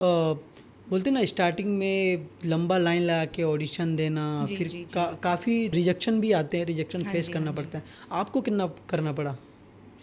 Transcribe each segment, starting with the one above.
अ, बोलते ना स्टार्टिंग में लंबा लाइन लगा के ऑडिशन देना, जी, फिर जी, जी। काफ़ी रिजेक्शन भी आते हैं, रिजेक्शन हाँ फेस जी, हाँ करना जी। पड़ता है। आपको कितना करना पड़ा?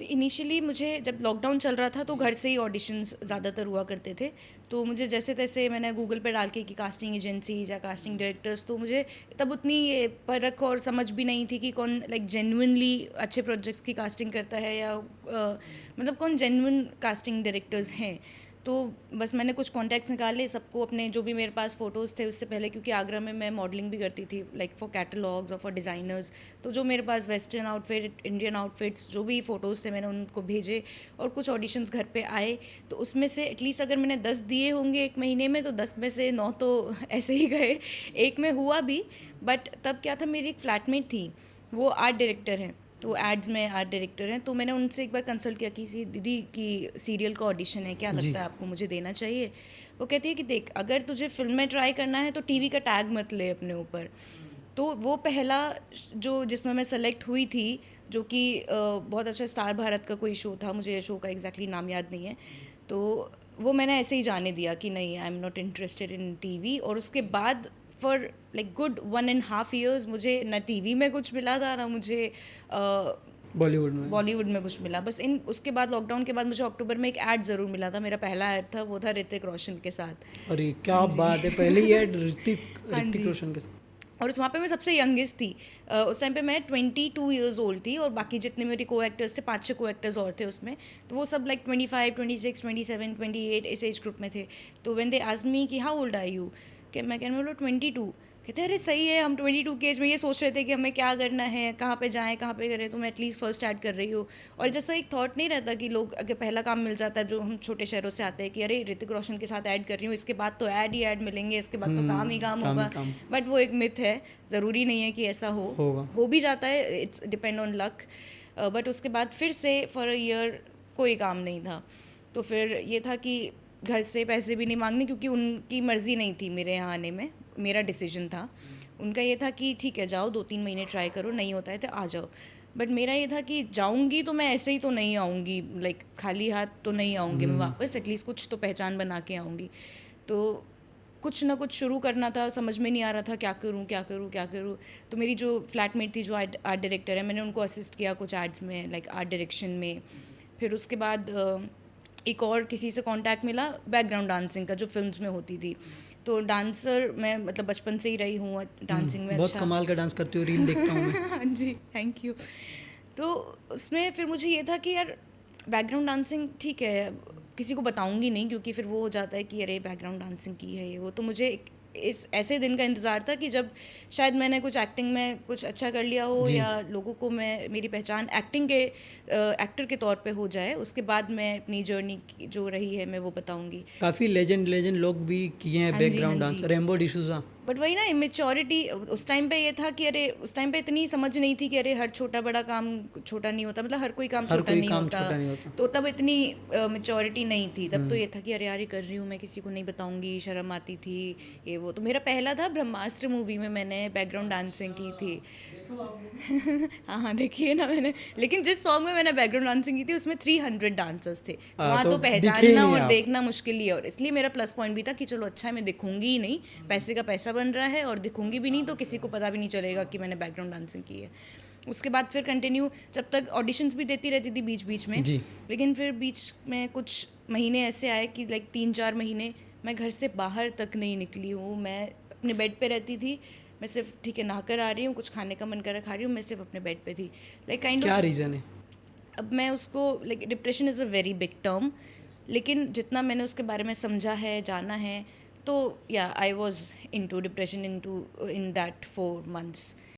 इनिशियली मुझे जब लॉकडाउन चल रहा था तो घर से ही ऑडिशंस ज़्यादातर हुआ करते थे। तो मुझे जैसे तैसे मैंने गूगल पे डाल के कि कास्टिंग एजेंसीज़ या कास्टिंग डायरेक्टर्स, तो मुझे तब उतनी ये परख और समझ भी नहीं थी कि कौन लाइक जेन्युइनली अच्छे प्रोजेक्ट्स की कास्टिंग करता है या मतलब कौन जेन्युइन कास्टिंग डायरेक्टर्स हैं। तो बस मैंने कुछ कॉन्टैक्ट्स निकाले सबको, अपने जो भी मेरे पास फ़ोटोज़ थे उससे पहले, क्योंकि आगरा में मैं मॉडलिंग भी करती थी लाइक फॉर कैटलॉग्स और फॉर डिज़ाइनर्स। तो जो मेरे पास वेस्टर्न आउटफिट, इंडियन आउटफिट्स, जो भी फ़ोटोज़ थे मैंने उनको भेजे और कुछ ऑडिशंस घर पे आए। तो उसमें से एटलीस्ट अगर मैंने 10 दिए होंगे एक महीने में, तो 10 में से 9 तो ऐसे ही गए। एक में हुआ भी, बट तब क्या था, मेरी एक फ्लैटमेट थी, वो आर्ट डायरेक्टर हैं, तो एड्स में आर्ट डायरेक्टर हैं। तो मैंने उनसे एक बार कंसल्ट किया कि दीदी की सीरियल का ऑडिशन है, क्या जी। लगता है आपको मुझे देना चाहिए? वो कहती है कि देख, अगर तुझे फिल्म में ट्राई करना है तो टीवी का टैग मत ले अपने ऊपर। तो वो पहला जो जिसमें मैं सेलेक्ट हुई थी, जो कि बहुत अच्छा स्टार भारत का कोई शो था, मुझे शो का एग्जैक्टली नाम याद नहीं है। तो वो मैंने ऐसे ही जाने दिया कि नहीं, I am not interested in TV. और उसके बाद फॉर लाइक गुड 1.5 years मुझे ना टीवी में कुछ मिला था, ना मुझे बॉलीवुड में। बॉलीवुड में कुछ मिला। बस इन उसके बाद लॉकडाउन के बाद मुझे अक्टूबर में एक ऐड ज़रूर मिला था, मेरा पहला ऐड था, वो था ऋतिक रोशन के साथ। अरे हाँ क्या जी। बात है! पहले ही ऐड ऋतिक हाँ ऋतिक जी। रोशन के साथ। और उस वहाँ पे मैं सबसे यंगेस्ट थी। उस टाइम पे मैं 22 years ओल्ड थी, और बाकी जितने मेरे को एक्टर्स थे, 5-6 को एक्टर्स और थे उसमें। तो वो सब लाइक 25, 26, 27, 28 इस एज ग्रुप में थे। तो व्हेन दे आस्क्ड मी कि हाउ ओल्ड आर यू, कि मैं कहने बोलो 22। कहते अरे सही है, हम 22 के एज में ये सोच रहे थे कि हमें क्या करना है, कहाँ पे जाएँ, कहाँ पे करें, तो मैं एटलीस्ट फर्स्ट ऐड कर रही हूँ। और जैसा एक थॉट नहीं रहता कि लोग अगर पहला काम मिल जाता है, जो हम छोटे शहरों से आते हैं, कि अरे ऋतिक रोशन के साथ ऐड कर रही हूँ, इसके बाद तो ऐड ही ऐड मिलेंगे, इसके बाद तो काम ही काम काम ही होगा। काम बट वो एक मिथ है, ज़रूरी नहीं है कि ऐसा होगा। हो भी जाता है, it's depend on luck. But उसके बाद फिर से फॉर अ ईयर कोई काम नहीं था। तो फिर ये था कि घर से पैसे भी नहीं मांगने, क्योंकि उनकी मर्ज़ी नहीं थी मेरे यहाँ आने में, मेरा डिसीजन था। उनका ये था कि ठीक है जाओ, 2-3 महीने ट्राई करो, नहीं होता है तो आ जाओ। बट मेरा ये था कि जाऊंगी तो मैं ऐसे ही तो नहीं आऊँगी, लाइक खाली हाथ तो नहीं आऊँगी मैं वापस, एटलीस्ट कुछ तो पहचान बना के आऊँगी। तो कुछ ना कुछ शुरू करना था, समझ में नहीं आ रहा था क्या करूँ, क्या करूँ, क्या करूँ। तो मेरी जो फ्लैटमेट थी, जो आर्ट आर्ट डायरेक्टर है, मैंने उनको असिस्ट किया कुछ एड्स में, लाइक आर्ट डायरेक्शन में। फिर उसके बाद एक और किसी से कांटेक्ट मिला बैकग्राउंड डांसिंग का, जो फिल्म्स में होती थी। तो डांसर मैं मतलब बचपन से ही रही हूँ डांसिंग में, बहुत अच्छा। कमाल का डांस करती हो, रील देखता हूँ मैं। हाँ जी, थैंक यू। तो उसमें फिर मुझे ये था कि यार बैकग्राउंड डांसिंग ठीक है, किसी को बताऊंगी नहीं, क्योंकि फिर वो हो जाता है कि अरे बैकग्राउंड डांसिंग की है ये वो। तो मुझे इस ऐसे दिन का इंतज़ार था कि जब शायद मैंने कुछ एक्टिंग में कुछ अच्छा कर लिया हो, जी। या लोगों को मैं मेरी पहचान एक्टिंग के एक्टर के तौर पे हो जाए, उसके बाद मैं अपनी जर्नी जो रही है मैं वो बताऊंगी। काफ़ी लेजेंड लेजेंड लोग भी किए हैं हाँ जी, हाँ बैकग्राउंड डांस, जी। रेम्बो डिसूजा। बट वही ना, इमेच्योरिटी उस टाइम पे ये था कि अरे उस टाइम पे इतनी समझ नहीं थी कि अरे हर छोटा बड़ा काम छोटा नहीं होता, मतलब हर कोई काम हर छोटा कोई नहीं काम होता। छोटा नहीं होता। तो तब इतनी मेच्योरिटी नहीं थी, तब तो ये था कि अरे यार ये कर रही हूँ मैं, किसी को नहीं बताऊंगी, शर्म आती थी ये वो। तो मेरा पहला था ब्रह्मास्त्र मूवी में मैंने बैकग्राउंड डांसिंग की थी। हाँ हाँ, देखिए ना मैंने, लेकिन जिस सॉन्ग में मैंने बैकग्राउंड डांसिंग की थी उसमें 300 डांसर्स थे, तो वहाँ तो तो दिखे ही पहचानना नहीं और आप। देखना मुश्किल ही है। और इसलिए मेरा प्लस पॉइंट भी था कि चलो अच्छा है, मैं दिखूंगी ही नहीं, पैसे का पैसा बन रहा है, और दिखूंगी भी नहीं तो किसी को पता भी नहीं चलेगा कि मैंने बैकग्राउंड डांसिंग की है। उसके बाद फिर कंटिन्यू, जब तक ऑडिशंस भी देती रहती थी बीच बीच में। जी। लेकिन फिर बीच में कुछ महीने ऐसे आए कि लाइक 3-4 महीने मैं घर से बाहर तक नहीं निकली हूँ। मैं अपने बेड पे रहती थी, मैं सिर्फ ठीक है नहाकर आ रही हूँ, कुछ खाने का मन कर खा रही हूँ, मैं सिर्फ अपने बेड पे थी, लाइक काइंड क्या ऑफ। रीज़न है? अब मैं उसको like, depression is a very big term, लेकिन जितना मैंने उसके बारे में समझा है, जाना है, तो या I was into depression in that 4 months।